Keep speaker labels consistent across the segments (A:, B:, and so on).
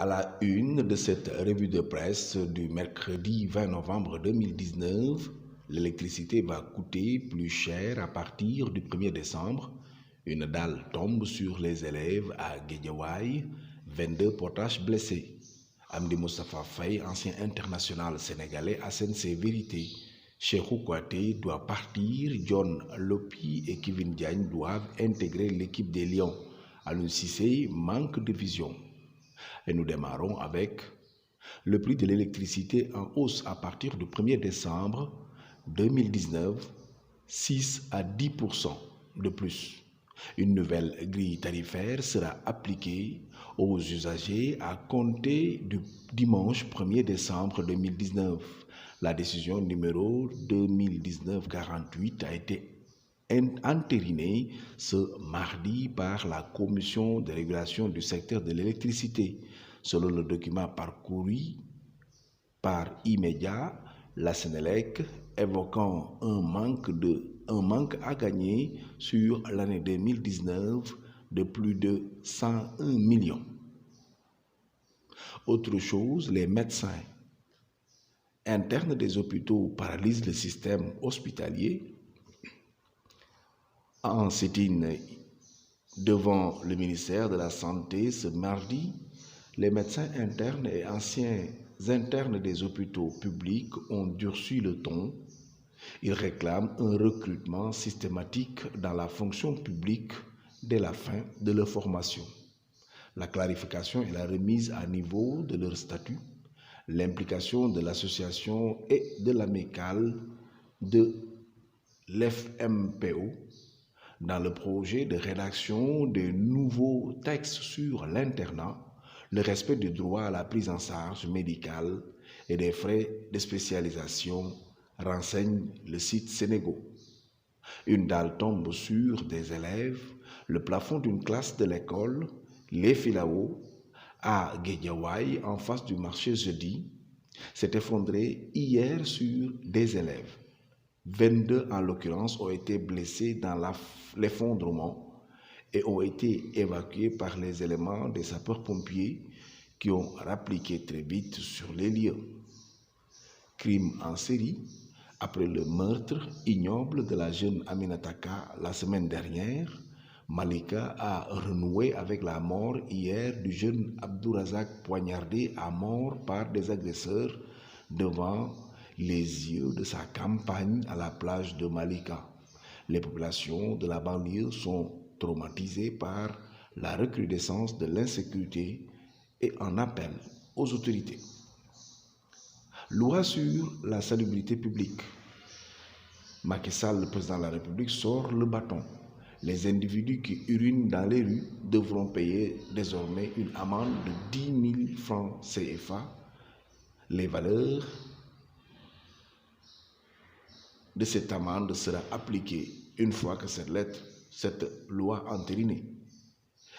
A: À la une de cette revue de presse du mercredi 20 novembre 2019, l'électricité va coûter plus cher à partir du 1er décembre. Une dalle tombe sur les élèves à Guédiawaye, 22 potages blessés. Amdi Moustapha Faye, ancien international sénégalais, assène ses vérités. Cheikhou Kouyaté doit partir, John Lopi et Kevin Diagne doivent intégrer l'équipe des Lions. Aliou Cissé manque de vision. Et nous démarrons avec le prix de l'électricité en hausse à partir du 1er décembre 2019, 6 à 10% de plus. Une nouvelle grille tarifaire sera appliquée aux usagers à compter du dimanche 1er décembre 2019. La décision numéro 2019-48 a été entériné ce mardi par la Commission de régulation du secteur de l'électricité. Selon le document parcouru par immédiat, la Sénélec, évoquant un manque à gagner sur l'année 2019 de plus de 101 millions. Autre chose, les médecins internes des hôpitaux paralysent le système hospitalier. En sit-in devant le ministère de la Santé ce mardi, les médecins internes et anciens internes des hôpitaux publics ont durci le ton. Ils réclament un recrutement systématique dans la fonction publique dès la fin de leur formation. La clarification et la remise à niveau de leur statut, l'implication de l'association et de l'amicale de l'FMPO dans le projet de rédaction de nouveaux textes sur l'internat, le respect du droit à la prise en charge médicale et des frais de spécialisation, renseigne le site Sénégo. Une dalle tombe sur des élèves, le plafond d'une classe de l'école, les Filao, à Guédiawaye, en face du marché jeudi, s'est effondré hier sur des élèves. 22 en l'occurrence ont été blessés dans l'effondrement et ont été évacués par les éléments des sapeurs-pompiers qui ont rappliqué très vite sur les lieux. Crime en série, après le meurtre ignoble de la jeune Aminataka la semaine dernière, Malika a renoué avec la mort hier du jeune Abdourazak poignardé à mort par des agresseurs devant les yeux de sa campagne à la plage de Malika. Les populations de la banlieue sont traumatisées par la recrudescence de l'insécurité et en appellent aux autorités. Loi sur la salubrité publique. Macky Sall, le président de la République, sort le bâton. Les individus qui urinent dans les rues devront payer désormais une amende de 10 000 francs CFA. Les valeurs de cette amende sera appliquée une fois que cette loi entérinée.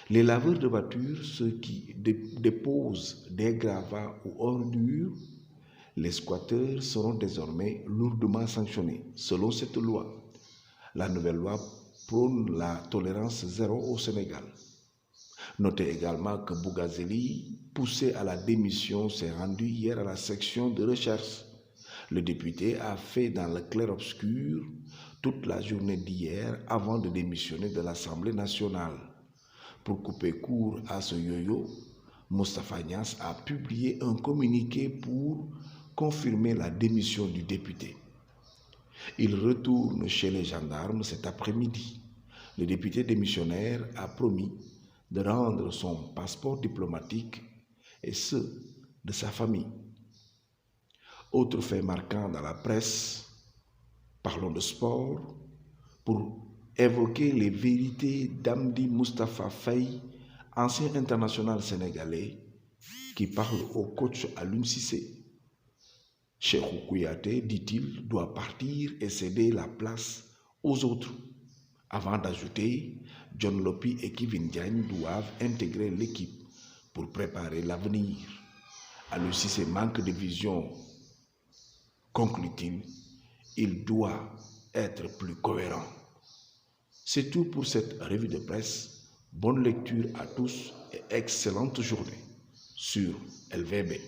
A: Les laveurs de voitures, ceux qui déposent des gravats ou ordures, les squatteurs seront désormais lourdement sanctionnés selon cette loi. La nouvelle loi prône la tolérance zéro au Sénégal. Notez également que Bougazeli, poussé à la démission, s'est rendu hier à la section de recherche. Le député a fait dans le clair-obscur toute la journée d'hier avant de démissionner de l'Assemblée nationale. Pour couper court à ce yo-yo, Moustapha Niasse a publié un communiqué pour confirmer la démission du député. Il retourne chez les gendarmes cet après-midi. Le député démissionnaire a promis de rendre son passeport diplomatique et ceux de sa famille. Autre fait marquant dans la presse, parlons de sport, pour évoquer les vérités d'Amdi Moustapha Faye, ancien international sénégalais, qui parle au coach Aliou Cissé. Cheikhou Kouyaté, dit-il, doit partir et céder la place aux autres. Avant d'ajouter, John Lopi et Kevin Diagne doivent intégrer l'équipe pour préparer l'avenir. Aliou Cissé manque de vision, conclut-il, il doit être plus cohérent. C'est tout pour cette revue de presse. Bonne lecture à tous et excellente journée. sur LVB.